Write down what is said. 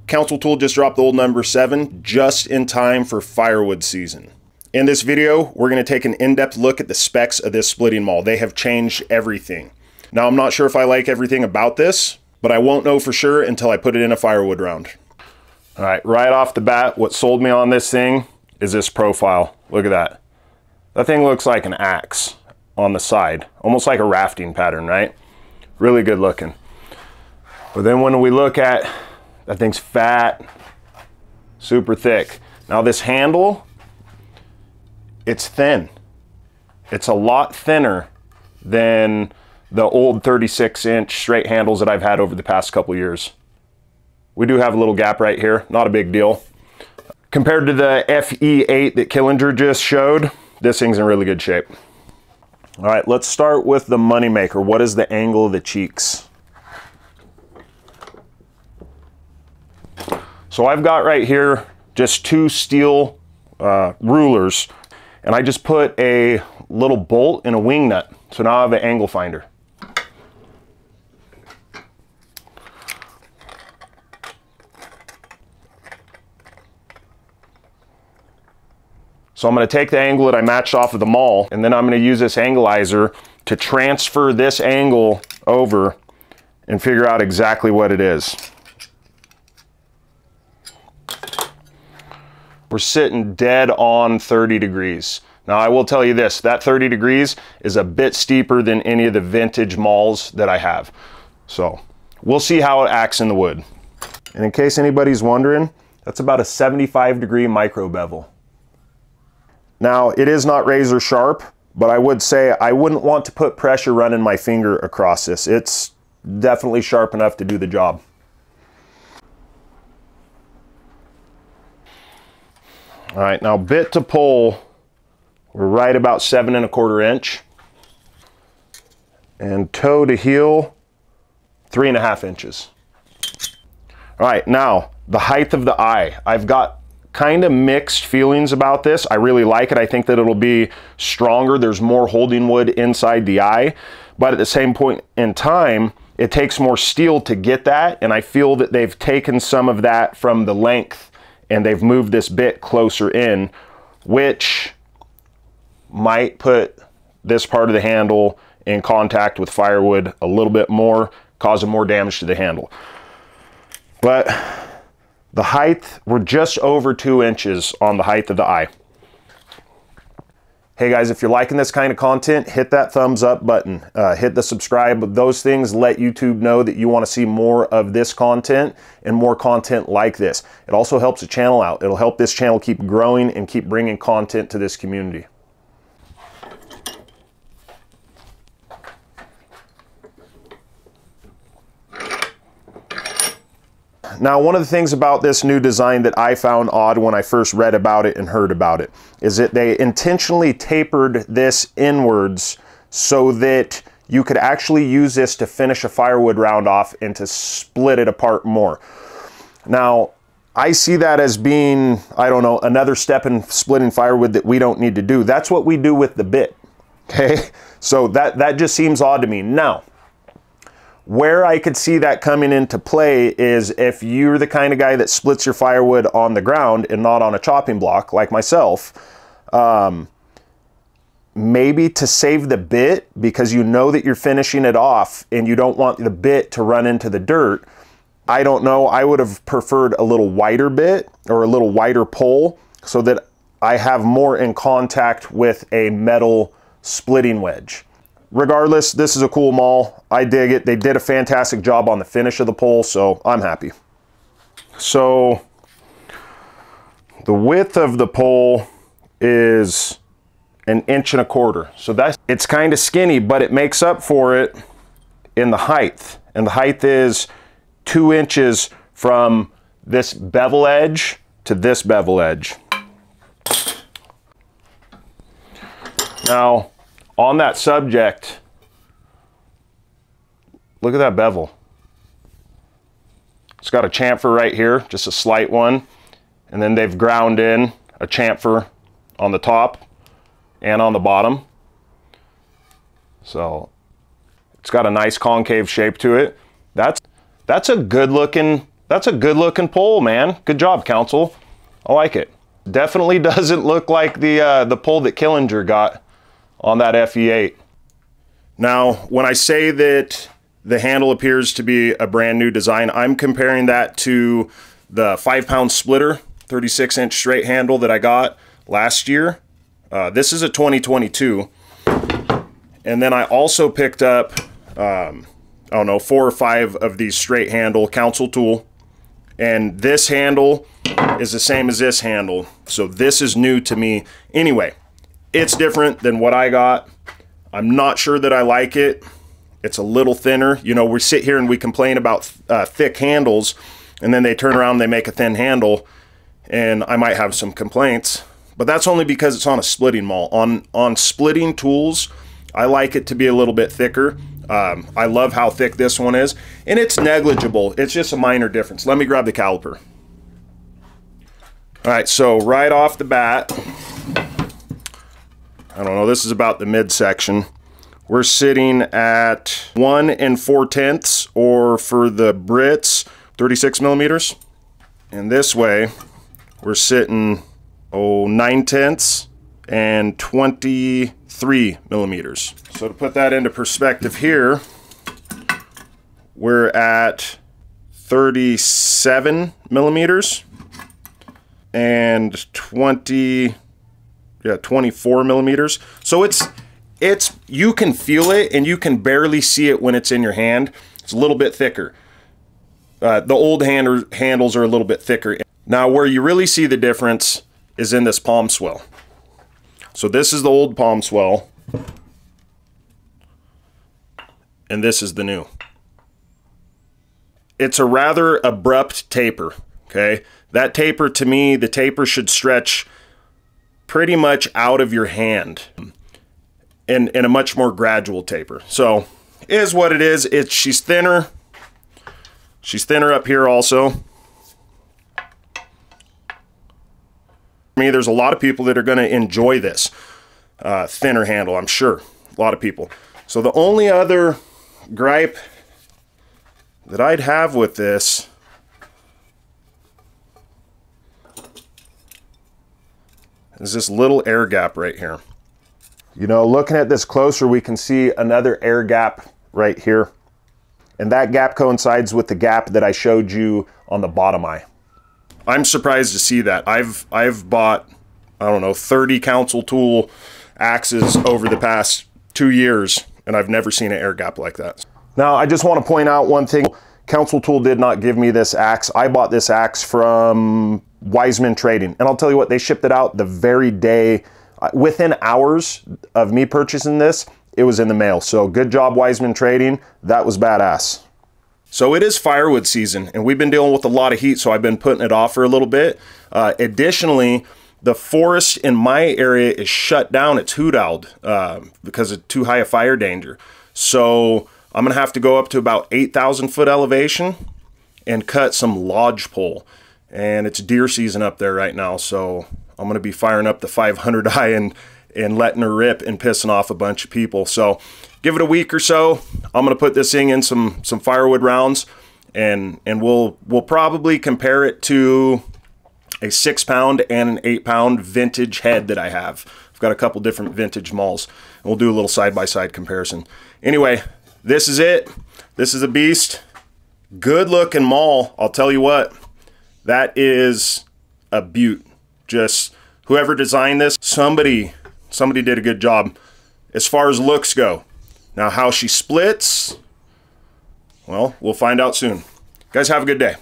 Council Tool just dropped the old number 7 just in time for firewood season. In this video, we're going to take an in-depth look at the specs of this splitting maul. They have changed everything. Now, I'm not sure if I like everything about this, but I won't know for sure until I put it in a firewood round. All right off the bat, what sold me on this thing is this profile. Look at that. That thing looks like an axe on the side, almost like a rafting pattern, right? Really good looking. But then when we look at that thing's fat, super thick. Now this handle, it's thin. It's a lot thinner than the old 36-inch straight handles that I've had over the past couple years. We do have a little gap right here, not a big deal. Compared to the FE8 that Killinger just showed, this thing's in really good shape. All right, let's start with the moneymaker. What is the angle of the cheeks? So I've got right here just 2 steel rulers, and I just put a little bolt and a wing nut. So now I have an angle finder. So I'm going to take the angle that I matched off of the maul, and then I'm going to use this angleizer to transfer this angle over and figure out exactly what it is. We're sitting dead on 30 degrees. Now I will tell you this, that 30 degrees is a bit steeper than any of the vintage mauls that I have. So we'll see how it acts in the wood. And in case anybody's wondering, that's about a 75-degree micro bevel. Now it is not razor sharp, but I would say I wouldn't want to put pressure running my finger across this. It's definitely sharp enough to do the job. All right, now bit to pole, we're right about 7 1/4 inch. And toe to heel, 3 1/2 inches. All right, now the height of the eye. I've got kind of mixed feelings about this. I really like it. I think that it'll be stronger. There's more holding wood inside the eye, but at the same point in time, it takes more steel to get that, and I feel that they've taken some of that from the length and they've moved this bit closer in, which might put this part of the handle in contact with firewood a little bit more, causing more damage to the handle. But the height, we're just over 2 inches on the height of the eye. Hey guys, if you're liking this kind of content, hit that thumbs up button, hit the subscribe. Those things let YouTube know that you want to see more of this content and more content like this. It also helps the channel out. It'll help this channel keep growing and keep bringing content to this community. Now, one of the things about this new design that I found odd when I first read about it and heard about it is that they intentionally tapered this inwards so that you could actually use this to finish a firewood round off and to split it apart more. Now, I see that as being, I don't know, another step in splitting firewood that we don't need to do. That's what we do with the bit, okay? So that just seems odd to me. Now, where I could see that coming into play is if you're the kind of guy that splits your firewood on the ground and not on a chopping block like myself, maybe to save the bit because you know that you're finishing it off and you don't want the bit to run into the dirt. I don't know, I would have preferred a little wider bit or a little wider pole so that I have more in contact with a metal splitting wedge. Regardless, this is a cool maul. I dig it. They did a fantastic job on the finish of the pole, so I'm happy. So the width of the pole is 1 1/4 inches. So it's kind of skinny, but it makes up for it in the height. And the height is 2 inches from this bevel edge to this bevel edge. Now, on that subject, look at that bevel. It's got a chamfer right here, just a slight one, and then they've ground in a chamfer on the top and on the bottom. So it's got a nice concave shape to it. That's a good looking That's a good looking pole, man. Good job, Council. I like it. Definitely doesn't look like the pole that Killinger got on that FE8. Now, when I say that the handle appears to be a brand new design, I'm comparing that to the 5-pound splitter, 36-inch straight handle that I got last year. This is a 2022. And then I also picked up, I don't know, 4 or 5 of these straight handle Council tool. And this handle is the same as this handle. So this is new to me. Anyway, it's different than what I got. I'm not sure that I like it. It's a little thinner. You know, we sit here and we complain about thick handles, and then they turn around and they make a thin handle, and I might have some complaints. But that's only because it's on a splitting maul. On splitting tools, I like it to be a little bit thicker. I love how thick this one is, and it's negligible. It's just a minor difference. Let me grab the caliper. All right, so right off the bat, I don't know, this is about the midsection. We're sitting at 1 4/10, or for the Brits, 36 millimeters. And this way, we're sitting, 9/10 and 23 millimeters. So to put that into perspective here, we're at 37 millimeters and 24 millimeters. So it's you can feel it, and you can barely see it when it's in your hand. It's a little bit thicker. The old handles are a little bit thicker. Now, where you really see the difference is in this palm swell. So this is the old palm swell, and this is the new. It's a rather abrupt taper, okay? That taper, to me, the taper should stretch pretty much out of your hand in a much more gradual taper. So, it is what it is. She's thinner. She's thinner up here also. For me, there's a lot of people that are going to enjoy this thinner handle, I'm sure. A lot of people. So the only other gripe that I'd have with this is this little air gap right here. You know, looking at this closer, we can see another air gap right here. And that gap coincides with the gap that I showed you on the bottom eye. I'm surprised to see that. I've bought, I don't know, 30 Council tool axes over the past 2 years, and I've never seen an air gap like that. Now, I just want to point out one thing. Council tool did not give me this axe. I bought this axe from Wiseman Trading, and I'll tell you what, they shipped it out the very day. Within hours of me purchasing this, it was in the mail. So good job, Wiseman Trading. That was badass. So it is firewood season, and we've been dealing with a lot of heat, so I've been putting it off for a little bit. Additionally, the forest in my area is shut down. It's hoot-owled because of too high a fire danger. So I'm going to have to go up to about 8,000 foot elevation and cut some lodgepole. And it's deer season up there right now, so I'm going to be firing up the 500i and letting her rip and pissing off a bunch of people. So give it a week or so. I'm going to put this thing in some firewood rounds, and we'll probably compare it to a 6-pound and an 8-pound vintage head that I have. I've got a couple different vintage mauls, and we'll do a little side-by-side comparison. Anyway, this is it. This is a beast. Good looking maul. I'll tell you what, that is a beaut. Just whoever designed this, somebody did a good job as far as looks go. Now, how she splits, well, we'll find out soon. Guys, have a good day.